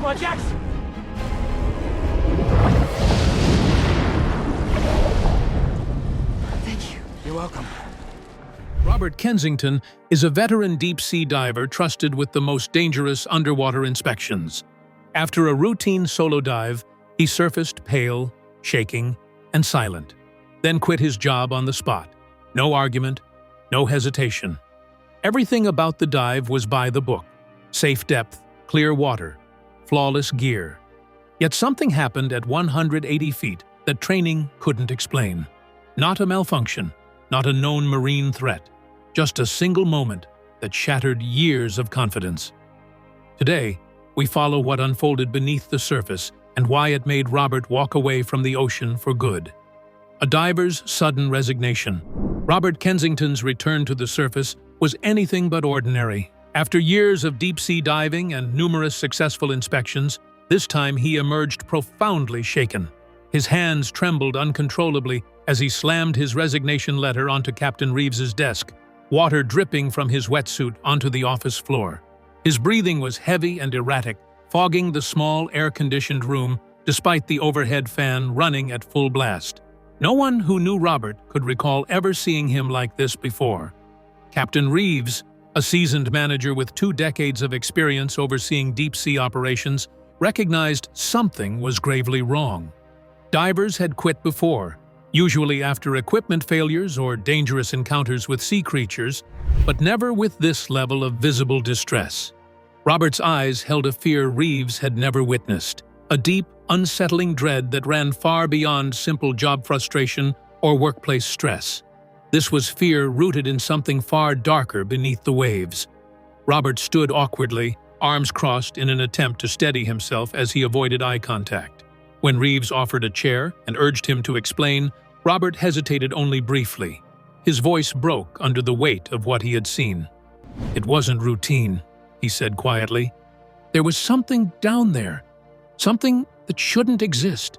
on, Jax! Thank you. You're welcome. Robert Kensington is a veteran deep-sea diver trusted with the most dangerous underwater inspections. After a routine solo dive, he surfaced pale, shaking, and silent, then quit his job on the spot. No argument, no hesitation. Everything about the dive was by the book. Safe depth, clear water, flawless gear. Yet something happened at 180 feet that training couldn't explain. Not a malfunction, not a known marine threat, just a single moment that shattered years of confidence. Today, we follow what unfolded beneath the surface and why it made Robert walk away from the ocean for good. A diver's sudden resignation. Robert Kensington's return to the surface was anything but ordinary. After years of deep-sea diving and numerous successful inspections, this time he emerged profoundly shaken. His hands trembled uncontrollably as he slammed his resignation letter onto Captain Reeves's desk, water dripping from his wetsuit onto the office floor. His breathing was heavy and erratic, fogging the small air-conditioned room despite the overhead fan running at full blast. No one who knew Robert could recall ever seeing him like this before. Captain Reeves, a seasoned manager with 2 decades of experience overseeing deep-sea operations, recognized something was gravely wrong. Divers had quit before, usually after equipment failures or dangerous encounters with sea creatures, but never with this level of visible distress. Robert's eyes held a fear Reeves had never witnessed, a deep, unsettling dread that ran far beyond simple job frustration or workplace stress. This was fear rooted in something far darker beneath the waves. Robert stood awkwardly, arms crossed in an attempt to steady himself as he avoided eye contact. When Reeves offered a chair and urged him to explain, Robert hesitated only briefly. His voice broke under the weight of what he had seen. "It wasn't routine," he said quietly. "There was something down there, something that shouldn't exist."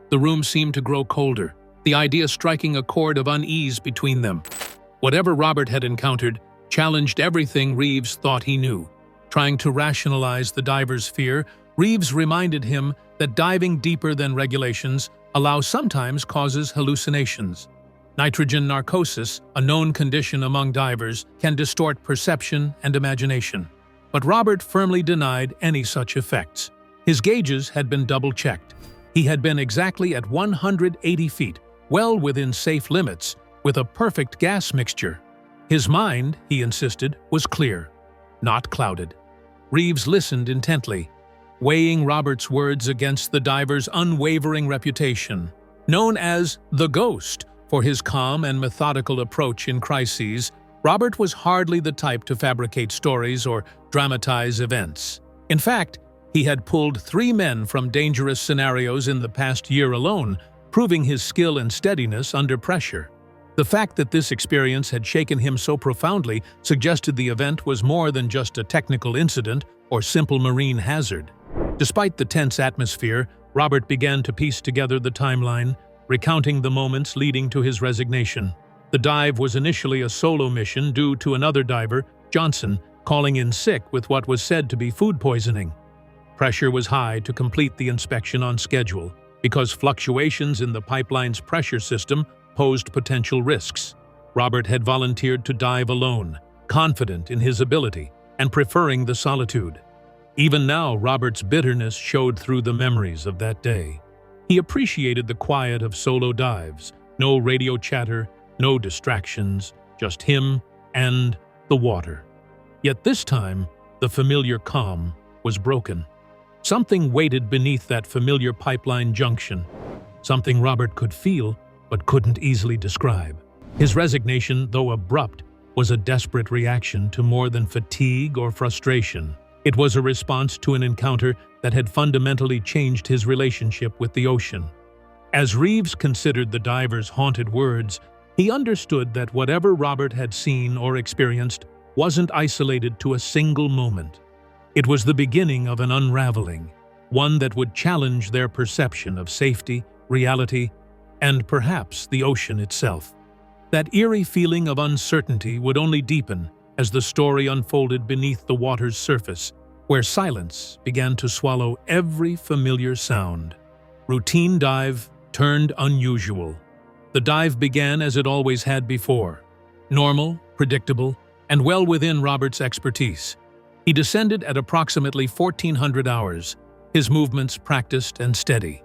The room seemed to grow colder, the idea striking a chord of unease between them. Whatever Robert had encountered challenged everything Reeves thought he knew. Trying to rationalize the diver's fear, Reeves reminded him that diving deeper than regulations sometimes causes hallucinations. Nitrogen narcosis, a known condition among divers, can distort perception and imagination. But Robert firmly denied any such effects. His gauges had been double-checked. He had been exactly at 180 feet, well within safe limits, with a perfect gas mixture. His mind, he insisted, was clear, not clouded. Reeves listened intently, weighing Robert's words against the diver's unwavering reputation. Known as the Ghost for his calm and methodical approach in crises, Robert was hardly the type to fabricate stories or dramatize events. In fact, he had pulled 3 men from dangerous scenarios in the past year alone, proving his skill and steadiness under pressure. The fact that this experience had shaken him so profoundly suggested the event was more than just a technical incident or simple marine hazard. Despite the tense atmosphere, Robert began to piece together the timeline, recounting the moments leading to his resignation. The dive was initially a solo mission due to another diver, Johnson, calling in sick with what was said to be food poisoning. Pressure was high to complete the inspection on schedule, because fluctuations in the pipeline's pressure system posed potential risks. Robert had volunteered to dive alone, confident in his ability and preferring the solitude. Even now, Robert's bitterness showed through the memories of that day. He appreciated the quiet of solo dives, no radio chatter, no distractions, just him and the water. Yet this time, the familiar calm was broken. Something waited beneath that familiar pipeline junction, something Robert could feel but couldn't easily describe. His resignation, though abrupt, was a desperate reaction to more than fatigue or frustration. It was a response to an encounter that had fundamentally changed his relationship with the ocean. As Reeves considered the diver's haunted words, he understood that whatever Robert had seen or experienced wasn't isolated to a single moment. It was the beginning of an unraveling, one that would challenge their perception of safety, reality, and perhaps the ocean itself. That eerie feeling of uncertainty would only deepen as the story unfolded beneath the water's surface, where silence began to swallow every familiar sound. Routine dive turned unusual. The dive began as it always had before, normal, predictable, and well within Robert's expertise. He descended at approximately 1400 hours, his movements practiced and steady.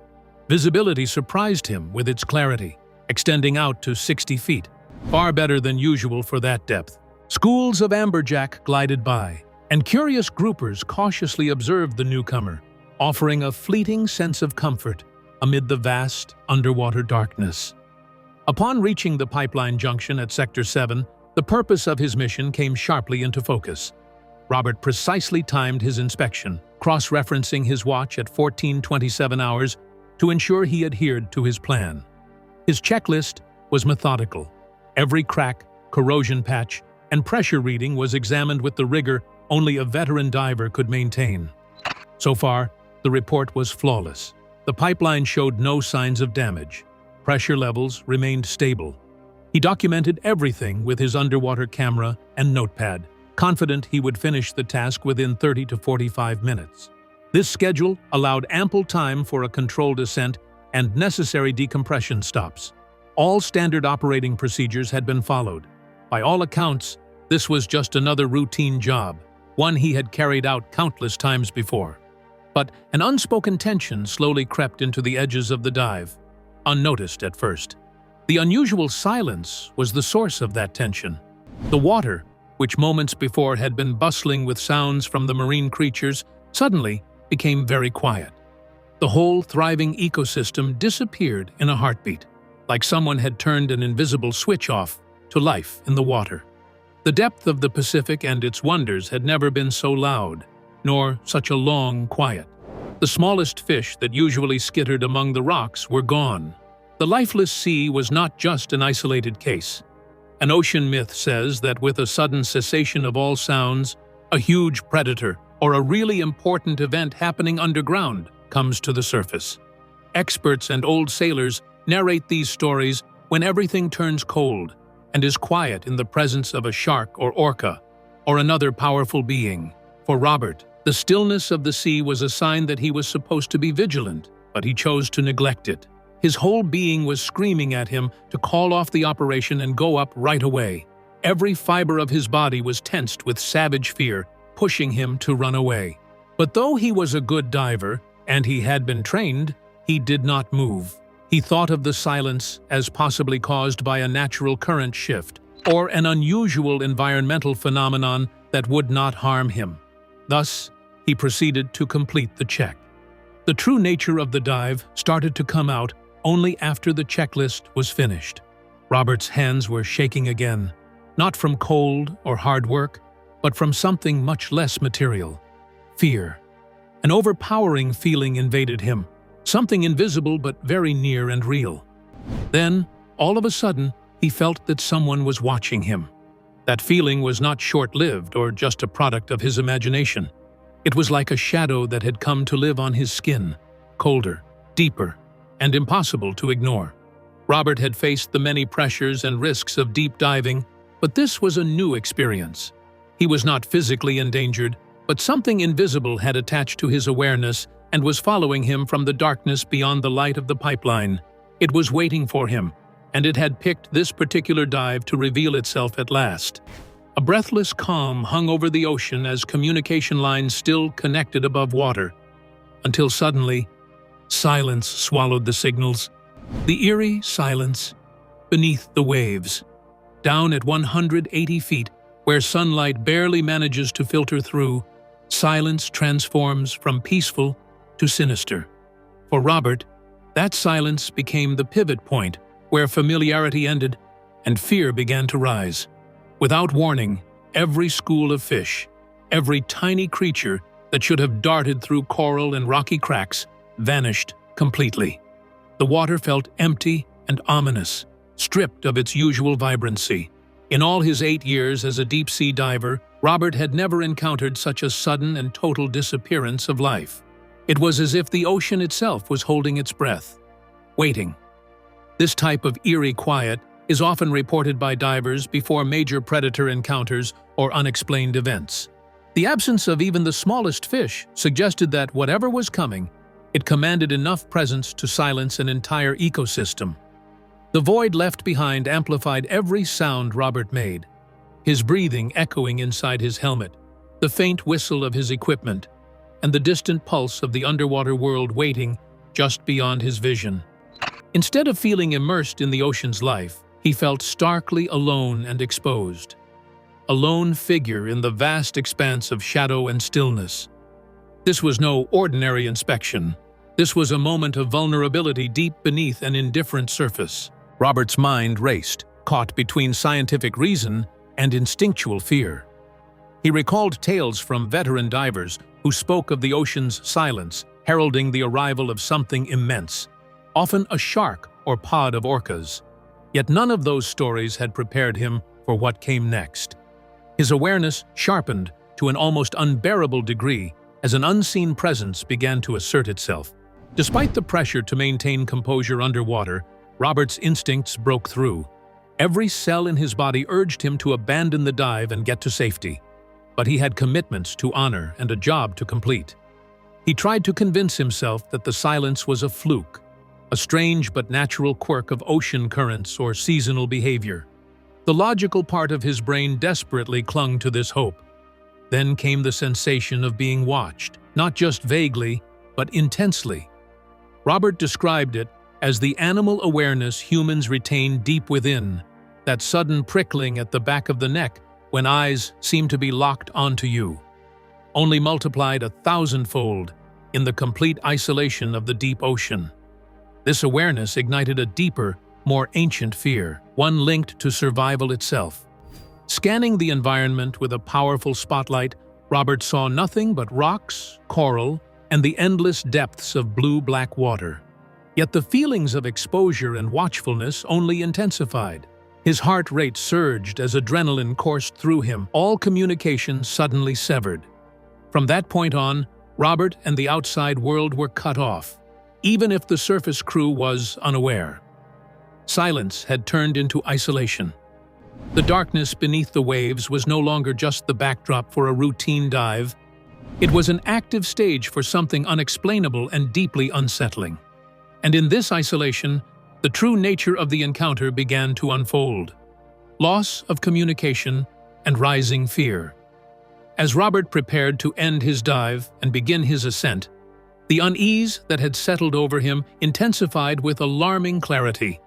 Visibility surprised him with its clarity, extending out to 60 feet, far better than usual for that depth. Schools of amberjack glided by, and curious groupers cautiously observed the newcomer, offering a fleeting sense of comfort amid the vast underwater darkness. Upon reaching the pipeline junction at Sector 7, the purpose of his mission came sharply into focus. Robert precisely timed his inspection, cross-referencing his watch at 14:27 hours to ensure he adhered to his plan. His checklist was methodical. Every crack, corrosion patch, and pressure reading was examined with the rigor only a veteran diver could maintain. So far, the report was flawless. The pipeline showed no signs of damage. Pressure levels remained stable. He documented everything with his underwater camera and notepad, confident he would finish the task within 30 to 45 minutes. This schedule allowed ample time for a controlled ascent and necessary decompression stops. All standard operating procedures had been followed. By all accounts, this was just another routine job, one he had carried out countless times before. But an unspoken tension slowly crept into the edges of the dive, unnoticed at first. The unusual silence was the source of that tension. The water, which moments before had been bustling with sounds from the marine creatures, suddenly became very quiet. The whole thriving ecosystem disappeared in a heartbeat, like someone had turned an invisible switch off to life in the water. The depth of the Pacific and its wonders had never been so loud, nor such a long quiet. The smallest fish that usually skittered among the rocks were gone. The lifeless sea was not just an isolated case. An ocean myth says that with a sudden cessation of all sounds, a huge predator or a really important event happening underground comes to the surface. Experts and old sailors narrate these stories when everything turns cold and is quiet in the presence of a shark or orca, or another powerful being. For Robert, the stillness of the sea was a sign that he was supposed to be vigilant, but he chose to neglect it. His whole being was screaming at him to call off the operation and go up right away. Every fiber of his body was tensed with savage fear, pushing him to run away. But though he was a good diver, and he had been trained, he did not move. He thought of the silence as possibly caused by a natural current shift, or an unusual environmental phenomenon that would not harm him. Thus, he proceeded to complete the check. The true nature of the dive started to come out only after the checklist was finished. Robert's hands were shaking again, not from cold or hard work, but from something much less material: fear. An overpowering feeling invaded him, something invisible but very near and real. Then, all of a sudden, he felt that someone was watching him. That feeling was not short-lived or just a product of his imagination. It was like a shadow that had come to live on his skin, colder, deeper, and impossible to ignore. Robert had faced the many pressures and risks of deep diving, but this was a new experience. He was not physically endangered, but something invisible had attached to his awareness and was following him from the darkness beyond the light of the pipeline. It was waiting for him, and it had picked this particular dive to reveal itself at last. A breathless calm hung over the ocean as communication lines still connected above water, until suddenly, silence swallowed the signals. The eerie silence beneath the waves. Down at 180 feet, where sunlight barely manages to filter through, silence transforms from peaceful to sinister. For Robert, that silence became the pivot point where familiarity ended and fear began to rise. Without warning, every school of fish, every tiny creature that should have darted through coral and rocky cracks, vanished completely. The water felt empty and ominous, stripped of its usual vibrancy. In all his 8 years as a deep-sea diver, Robert had never encountered such a sudden and total disappearance of life. It was as if the ocean itself was holding its breath, waiting. This type of eerie quiet is often reported by divers before major predator encounters or unexplained events. The absence of even the smallest fish suggested that whatever was coming, it commanded enough presence to silence an entire ecosystem. The void left behind amplified every sound Robert made, his breathing echoing inside his helmet, the faint whistle of his equipment, and the distant pulse of the underwater world waiting just beyond his vision. Instead of feeling immersed in the ocean's life, he felt starkly alone and exposed. A lone figure in the vast expanse of shadow and stillness. This was no ordinary inspection. This was a moment of vulnerability deep beneath an indifferent surface. Robert's mind raced, caught between scientific reason and instinctual fear. He recalled tales from veteran divers who spoke of the ocean's silence, heralding the arrival of something immense, often a shark or pod of orcas. Yet none of those stories had prepared him for what came next. His awareness sharpened to an almost unbearable degree as an unseen presence began to assert itself. Despite the pressure to maintain composure underwater, Robert's instincts broke through. Every cell in his body urged him to abandon the dive and get to safety. But he had commitments to honor and a job to complete. He tried to convince himself that the silence was a fluke, a strange but natural quirk of ocean currents or seasonal behavior. The logical part of his brain desperately clung to this hope. Then came the sensation of being watched, not just vaguely, but intensely. Robert described it as the animal awareness humans retain deep within, that sudden prickling at the back of the neck when eyes seem to be locked onto you, only multiplied 1,000-fold in the complete isolation of the deep ocean. This awareness ignited a deeper, more ancient fear, one linked to survival itself. Scanning the environment with a powerful spotlight, Robert saw nothing but rocks, coral, and the endless depths of blue-black water. Yet the feelings of exposure and watchfulness only intensified. His heart rate surged as adrenaline coursed through him, all communication suddenly severed. From that point on, Robert and the outside world were cut off, even if the surface crew was unaware. Silence had turned into isolation. The darkness beneath the waves was no longer just the backdrop for a routine dive. It was an active stage for something unexplainable and deeply unsettling. And in this isolation, the true nature of the encounter began to unfold. Loss of communication and rising fear. As Robert prepared to end his dive and begin his ascent, the unease that had settled over him intensified with alarming clarity.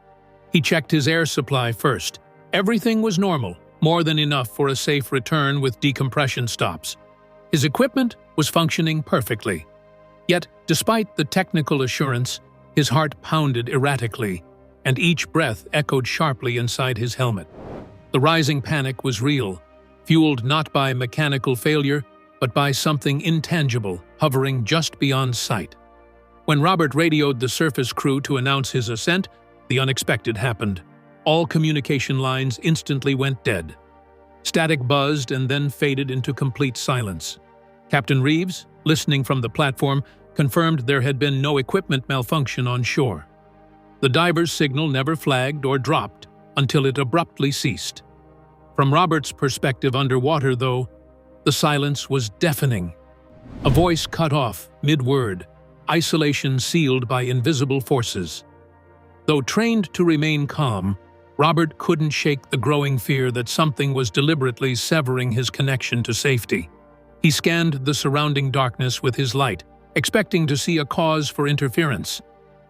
He checked his air supply first. Everything was normal, more than enough for a safe return with decompression stops. His equipment was functioning perfectly. Yet, despite the technical assurance, his heart pounded erratically, and each breath echoed sharply inside his helmet. The rising panic was real, fueled not by mechanical failure, but by something intangible, hovering just beyond sight. When Robert radioed the surface crew to announce his ascent, the unexpected happened. All communication lines instantly went dead. Static buzzed and then faded into complete silence. Captain Reeves, listening from the platform, confirmed there had been no equipment malfunction on shore. The diver's signal never flagged or dropped until it abruptly ceased. From Robert's perspective underwater, though, the silence was deafening. A voice cut off mid-word, isolation sealed by invisible forces. Though trained to remain calm, Robert couldn't shake the growing fear that something was deliberately severing his connection to safety. He scanned the surrounding darkness with his light, expecting to see a cause for interference,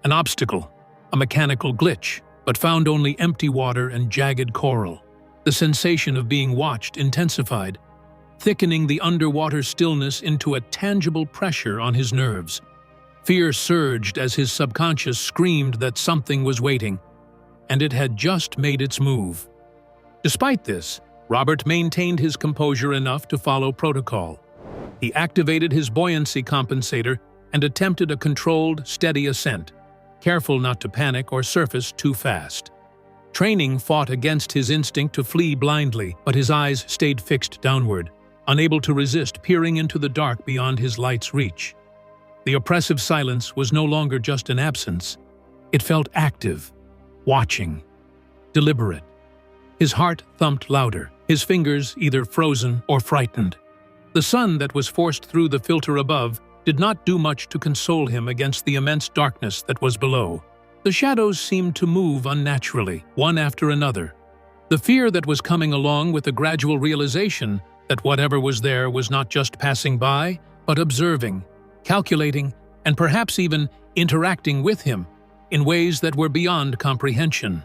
an obstacle, a mechanical glitch, but found only empty water and jagged coral. The sensation of being watched intensified, thickening the underwater stillness into a tangible pressure on his nerves. Fear surged as his subconscious screamed that something was waiting, and it had just made its move. Despite this, Robert maintained his composure enough to follow protocol. He activated his buoyancy compensator and attempted a controlled, steady ascent, careful not to panic or surface too fast. Training fought against his instinct to flee blindly, but his eyes stayed fixed downward, unable to resist peering into the dark beyond his light's reach. The oppressive silence was no longer just an absence. It felt active, watching, deliberate. His heart thumped louder, his fingers either frozen or frightened. The sun that was forced through the filter above did not do much to console him against the immense darkness that was below. The shadows seemed to move unnaturally, one after another. The fear that was coming along with the gradual realization that whatever was there was not just passing by, but observing, calculating, and perhaps even interacting with him in ways that were beyond comprehension.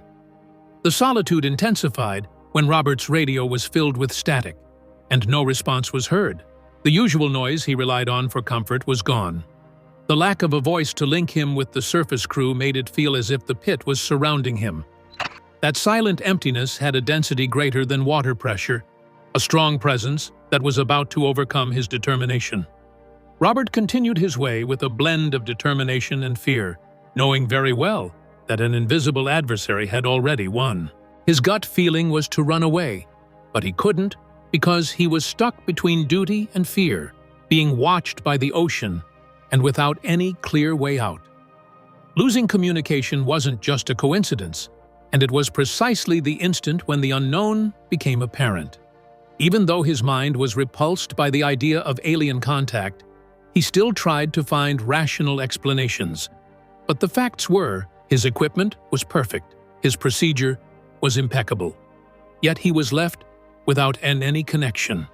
The solitude intensified when Robert's radio was filled with static, and no response was heard. The usual noise he relied on for comfort was gone. The lack of a voice to link him with the surface crew made it feel as if the pit was surrounding him. That silent emptiness had a density greater than water pressure, a strong presence that was about to overcome his determination. Robert continued his way with a blend of determination and fear, knowing very well that an invisible adversary had already won. His gut feeling was to run away, but he couldn't because he was stuck between duty and fear, being watched by the ocean and without any clear way out. Losing communication wasn't just a coincidence, and it was precisely the instant when the unknown became apparent. Even though his mind was repulsed by the idea of alien contact, he still tried to find rational explanations. But the facts were, his equipment was perfect, his procedure was impeccable. Yet he was left without any connection.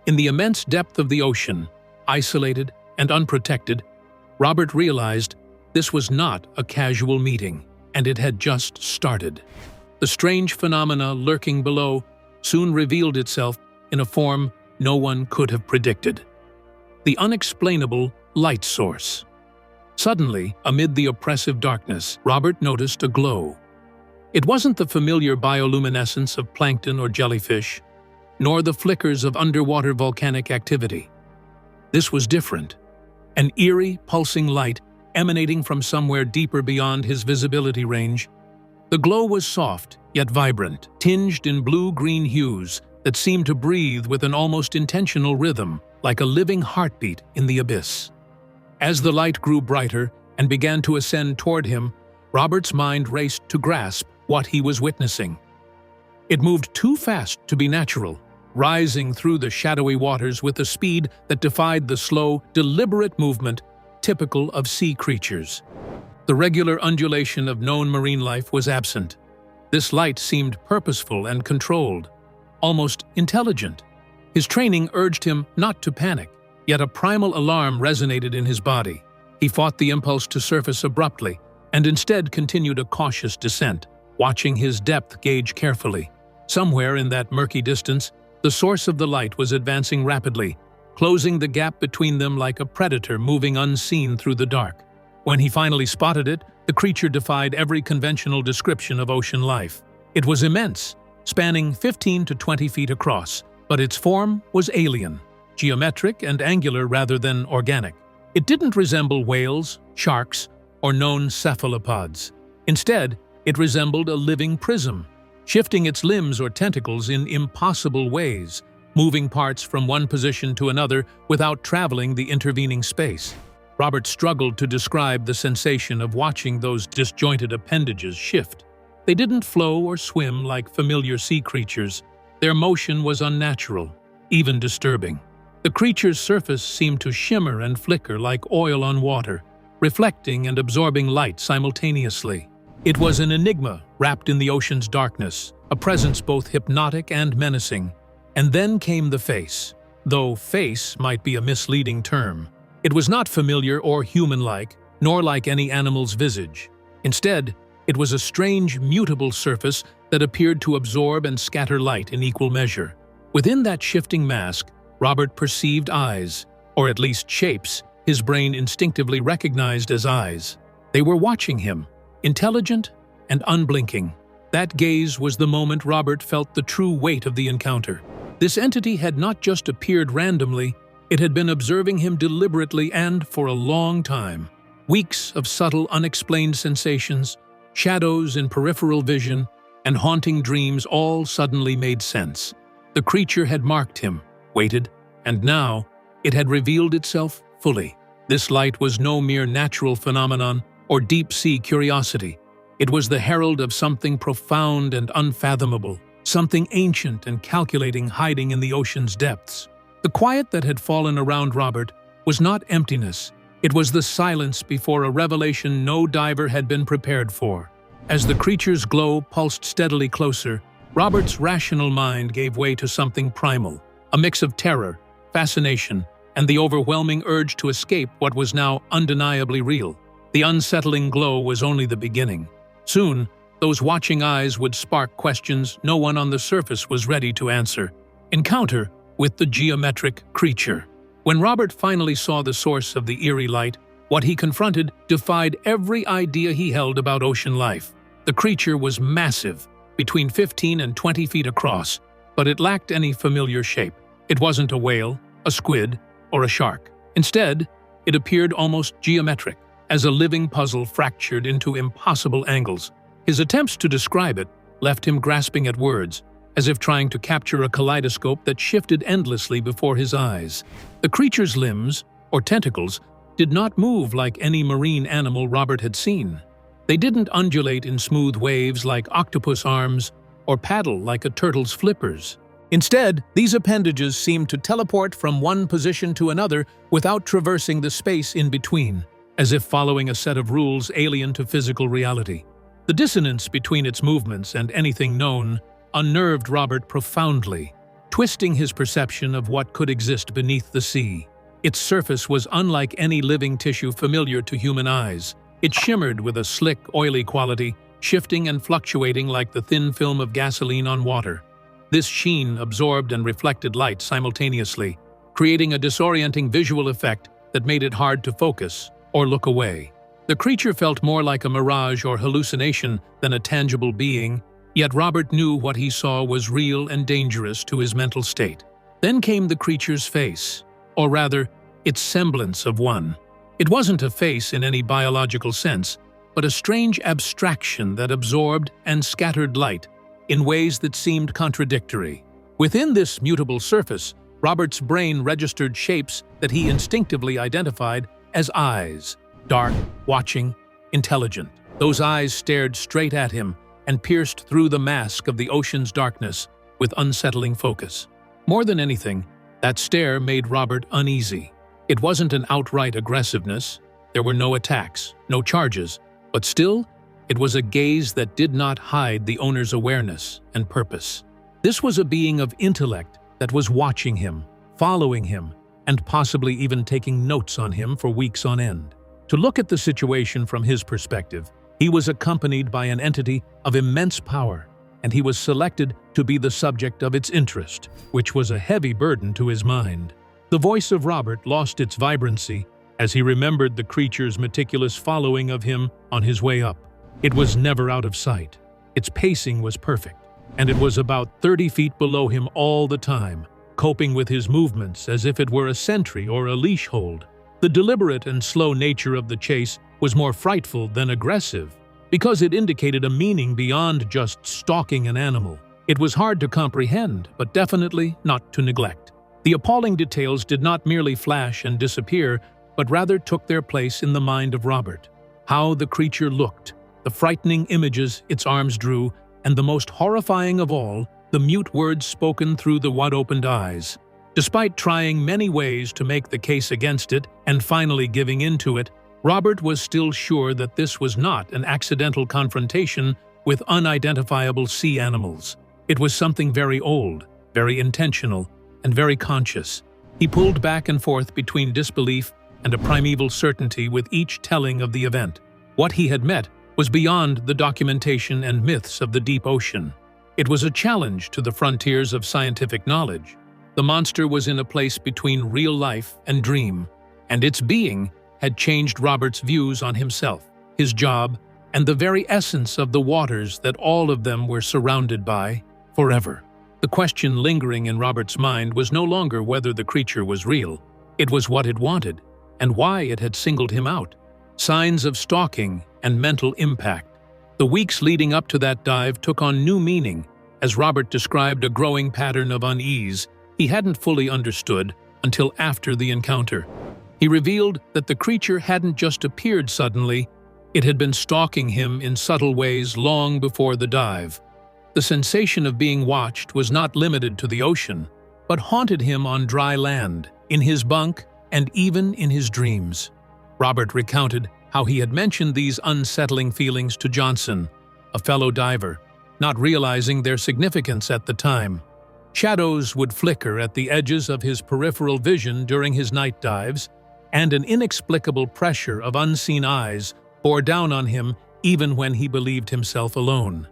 In the immense depth of the ocean, isolated and unprotected, Robert realized this was not a casual meeting, and it had just started. The strange phenomena lurking below soon revealed itself in a form no one could have predicted. The unexplainable light source. Suddenly, amid the oppressive darkness, Robert noticed a glow. It wasn't the familiar bioluminescence of plankton or jellyfish, nor the flickers of underwater volcanic activity. This was different. An eerie, pulsing light emanating from somewhere deeper beyond his visibility range. The glow was soft, yet vibrant, tinged in blue-green hues that seemed to breathe with an almost intentional rhythm, like a living heartbeat in the abyss. As the light grew brighter and began to ascend toward him, Robert's mind raced to grasp what he was witnessing. It moved too fast to be natural, rising through the shadowy waters with a speed that defied the slow, deliberate movement typical of sea creatures. The regular undulation of known marine life was absent. This light seemed purposeful and controlled, almost intelligent. His training urged him not to panic, yet a primal alarm resonated in his body. He fought the impulse to surface abruptly, and instead continued a cautious descent, watching his depth gauge carefully. Somewhere in that murky distance, the source of the light was advancing rapidly, closing the gap between them like a predator moving unseen through the dark. When he finally spotted it, the creature defied every conventional description of ocean life. It was immense, spanning 15 to 20 feet across, but its form was alien, geometric and angular rather than organic. It didn't resemble whales, sharks, or known cephalopods. Instead, it resembled a living prism, shifting its limbs or tentacles in impossible ways, moving parts from one position to another without traveling the intervening space. Robert struggled to describe the sensation of watching those disjointed appendages shift. They didn't flow or swim like familiar sea creatures. Their motion was unnatural, even disturbing. The creature's surface seemed to shimmer and flicker like oil on water, reflecting and absorbing light simultaneously. It was an enigma wrapped in the ocean's darkness, a presence both hypnotic and menacing. And then came the face, though face might be a misleading term. It was not familiar or human-like, nor like any animal's visage. Instead, it was a strange, mutable surface that appeared to absorb and scatter light in equal measure. Within that shifting mask, Robert perceived eyes, or at least shapes his brain instinctively recognized as eyes. They were watching him, intelligent and unblinking. That gaze was the moment Robert felt the true weight of the encounter. This entity had not just appeared randomly, it had been observing him deliberately and for a long time. Weeks of subtle, unexplained sensations, shadows in peripheral vision, and haunting dreams all suddenly made sense. The creature had marked him, waited, and now it had revealed itself fully. This light was no mere natural phenomenon or deep-sea curiosity. It was the herald of something profound and unfathomable, something ancient and calculating hiding in the ocean's depths. The quiet that had fallen around Robert was not emptiness. It was the silence before a revelation no diver had been prepared for. As the creature's glow pulsed steadily closer, Robert's rational mind gave way to something primal, a mix of terror, fascination, and the overwhelming urge to escape what was now undeniably real. The unsettling glow was only the beginning. Soon, those watching eyes would spark questions no one on the surface was ready to answer. Encounter with the geometric creature. When Robert finally saw the source of the eerie light, what he confronted defied every idea he held about ocean life. The creature was massive, between 15 and 20 feet across, but it lacked any familiar shape. It wasn't a whale, a squid, or a shark. Instead, it appeared almost geometric, as a living puzzle fractured into impossible angles. His attempts to describe it left him grasping at words, as if trying to capture a kaleidoscope that shifted endlessly before his eyes. The creature's limbs, or tentacles, did not move like any marine animal Robert had seen. They didn't undulate in smooth waves like octopus arms or paddle like a turtle's flippers. Instead, these appendages seemed to teleport from one position to another without traversing the space in between, as if following a set of rules alien to physical reality. The dissonance between its movements and anything known unnerved Robert profoundly, twisting his perception of what could exist beneath the sea. Its surface was unlike any living tissue familiar to human eyes. It shimmered with a slick, oily quality, shifting and fluctuating like the thin film of gasoline on water. This sheen absorbed and reflected light simultaneously, creating a disorienting visual effect that made it hard to focus or look away. The creature felt more like a mirage or hallucination than a tangible being, yet Robert knew what he saw was real and dangerous to his mental state. Then came the creature's face, or rather, its semblance of one. It wasn't a face in any biological sense, but a strange abstraction that absorbed and scattered light in ways that seemed contradictory. Within this mutable surface, Robert's brain registered shapes that he instinctively identified as eyes. Dark, watching, intelligent. Those eyes stared straight at him and pierced through the mask of the ocean's darkness with unsettling focus. More than anything, that stare made Robert uneasy. It wasn't an outright aggressiveness. There were no attacks, no charges, but still, it was a gaze that did not hide the owner's awareness and purpose. This was a being of intellect that was watching him, following him, and possibly even taking notes on him for weeks on end. To look at the situation from his perspective, he was accompanied by an entity of immense power, and he was selected to be the subject of its interest, which was a heavy burden to his mind. The voice of Robert lost its vibrancy as he remembered the creature's meticulous following of him on his way up. It was never out of sight. Its pacing was perfect, and it was about 30 feet below him all the time, coping with his movements as if it were a sentry or a leash hold. The deliberate and slow nature of the chase was more frightful than aggressive, because it indicated a meaning beyond just stalking an animal. It was hard to comprehend, but definitely not to neglect. The appalling details did not merely flash and disappear, but rather took their place in the mind of Robert. How the creature looked, the frightening images its arms drew, and the most horrifying of all, the mute words spoken through the wide-opened eyes. Despite trying many ways to make the case against it and finally giving in to it, Robert was still sure that this was not an accidental confrontation with unidentifiable sea animals. It was something very old, very intentional, and very conscious. He pulled back and forth between disbelief and a primeval certainty with each telling of the event. What he had met was beyond the documentation and myths of the deep ocean. It was a challenge to the frontiers of scientific knowledge. The monster was in a place between real life and dream, and its being had changed Robert's views on himself, his job, and the very essence of the waters that all of them were surrounded by forever. The question lingering in Robert's mind was no longer whether the creature was real. It was what it wanted, and why it had singled him out. Signs of stalking and mental impact. The weeks leading up to that dive took on new meaning, as Robert described a growing pattern of unease he hadn't fully understood until after the encounter. He revealed that the creature hadn't just appeared suddenly, it had been stalking him in subtle ways long before the dive. The sensation of being watched was not limited to the ocean. but haunted him on dry land, in his bunk, and even in his dreams. Robert recounted how he had mentioned these unsettling feelings to Johnson, a fellow diver, not realizing their significance at the time. Shadows would flicker at the edges of his peripheral vision during his night dives, and an inexplicable pressure of unseen eyes bore down on him even when he believed himself alone.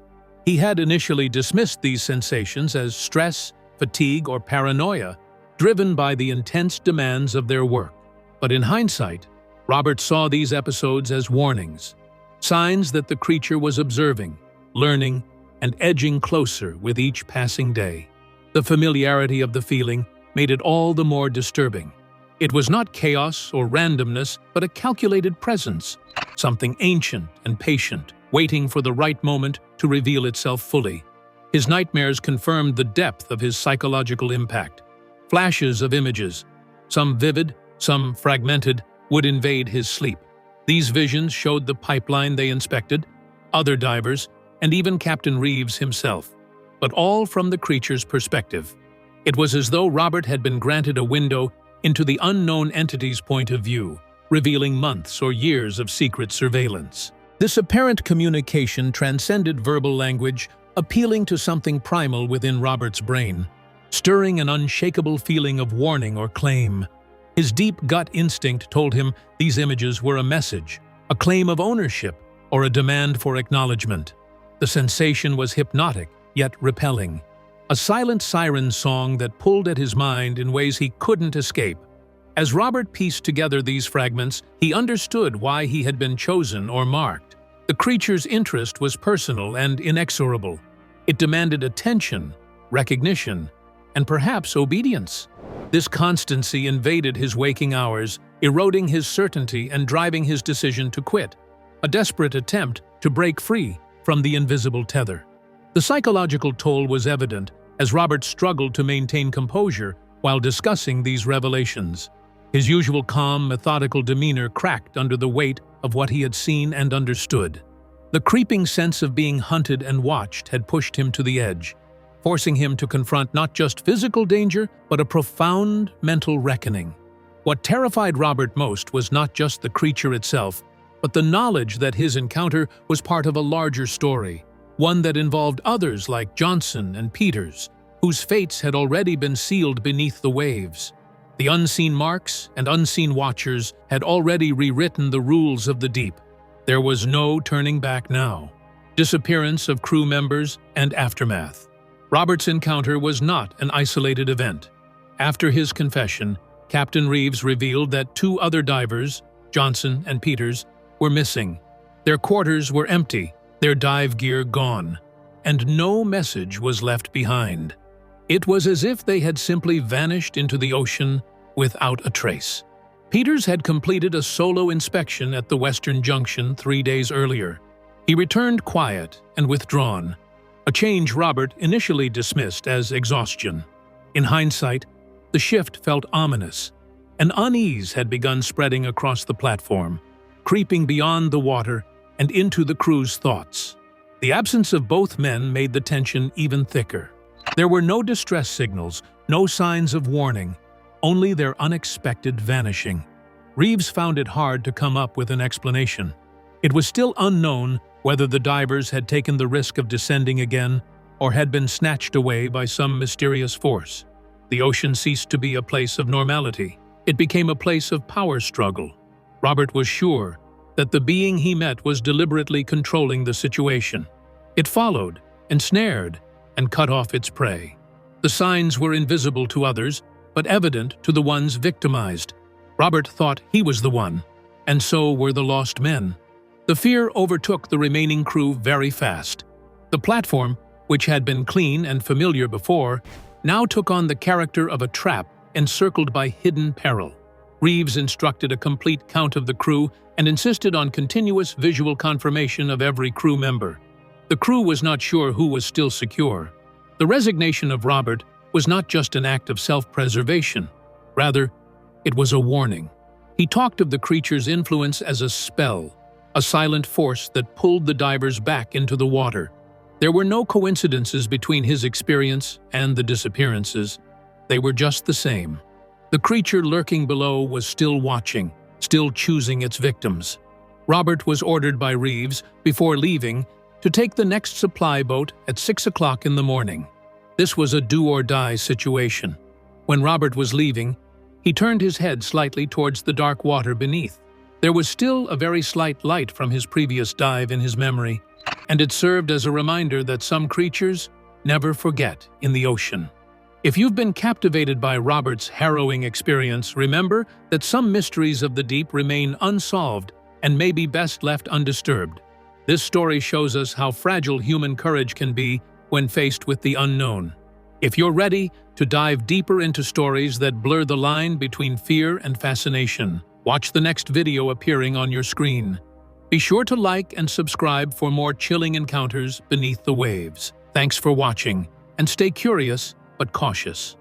He had initially dismissed these sensations as stress, fatigue, or paranoia, driven by the intense demands of their work. But in hindsight, Robert saw these episodes as warnings, signs that the creature was observing, learning, and edging closer with each passing day. The familiarity of the feeling made it all the more disturbing. It was not chaos or randomness, but a calculated presence, something ancient and patient, waiting for the right moment to reveal itself fully. His nightmares confirmed the depth of his psychological impact. Flashes of images, some vivid, some fragmented, would invade his sleep. These visions showed the pipeline they inspected, other divers, and even Captain Reeves himself, but all from the creature's perspective. It was as though Robert had been granted a window into the unknown entity's point of view, revealing months or years of secret surveillance. This apparent communication transcended verbal language, appealing to something primal within Robert's brain, stirring an unshakable feeling of warning or claim. His deep gut instinct told him these images were a message, a claim of ownership, or a demand for acknowledgement. The sensation was hypnotic, yet repelling, a silent siren song that pulled at his mind in ways he couldn't escape. As Robert pieced together these fragments, he understood why he had been chosen or marked. The creature's interest was personal and inexorable. It demanded attention, recognition, and perhaps obedience. This constancy invaded his waking hours, eroding his certainty and driving his decision to quit, a desperate attempt to break free from the invisible tether. The psychological toll was evident as Robert struggled to maintain composure while discussing these revelations. His usual calm, methodical demeanor cracked under the weight of what he had seen and understood. The creeping sense of being hunted and watched had pushed him to the edge, forcing him to confront not just physical danger, but a profound mental reckoning. What terrified Robert most was not just the creature itself, but the knowledge that his encounter was part of a larger story, one that involved others like Johnson and Peters, whose fates had already been sealed beneath the waves. The unseen marks and unseen watchers had already rewritten the rules of the deep. There was no turning back now. Disappearance of crew members and aftermath. Robert's encounter was not an isolated event. After his confession, Captain Reeves revealed that 2 other divers, Johnson and Peters, were missing. Their quarters were empty, their dive gear gone, and no message was left behind. It was as if they had simply vanished into the ocean without a trace. Peters had completed a solo inspection at the Western Junction 3 days earlier. He returned quiet and withdrawn, a change Robert initially dismissed as exhaustion. In hindsight, the shift felt ominous. An unease had begun spreading across the platform, creeping beyond the water and into the crew's thoughts. The absence of both men made the tension even thicker. There were no distress signals, no signs of warning, only their unexpected vanishing. Reeves found it hard to come up with an explanation. It was still unknown whether the divers had taken the risk of descending again or had been snatched away by some mysterious force. The ocean ceased to be a place of normality. It became a place of power struggle. Robert was sure that the being he met was deliberately controlling the situation. It followed, ensnared, and cut off its prey. The signs were invisible to others, but evident to the ones victimized. Robert thought he was the one, and so were the lost men. The fear overtook the remaining crew very fast. The platform, which had been clean and familiar before, now took on the character of a trap encircled by hidden peril. Reeves instructed a complete count of the crew and insisted on continuous visual confirmation of every crew member. The crew was not sure who was still secure. The resignation of Robert was not just an act of self-preservation. Rather, it was a warning. He talked of the creature's influence as a spell, a silent force that pulled the divers back into the water. There were no coincidences between his experience and the disappearances. They were just the same. The creature lurking below was still watching, still choosing its victims. Robert was ordered by Reeves, before leaving, to take the next supply boat at 6 o'clock in the morning. This was a do-or-die situation. When Robert was leaving, he turned his head slightly towards the dark water beneath. There was still a very slight light from his previous dive in his memory, and it served as a reminder that some creatures never forget in the ocean. If you've been captivated by Robert's harrowing experience, remember that some mysteries of the deep remain unsolved and may be best left undisturbed. This story shows us how fragile human courage can be when faced with the unknown. If you're ready to dive deeper into stories that blur the line between fear and fascination, watch the next video appearing on your screen. Be sure to like and subscribe for more chilling encounters beneath the waves. Thanks for watching, and stay curious but cautious.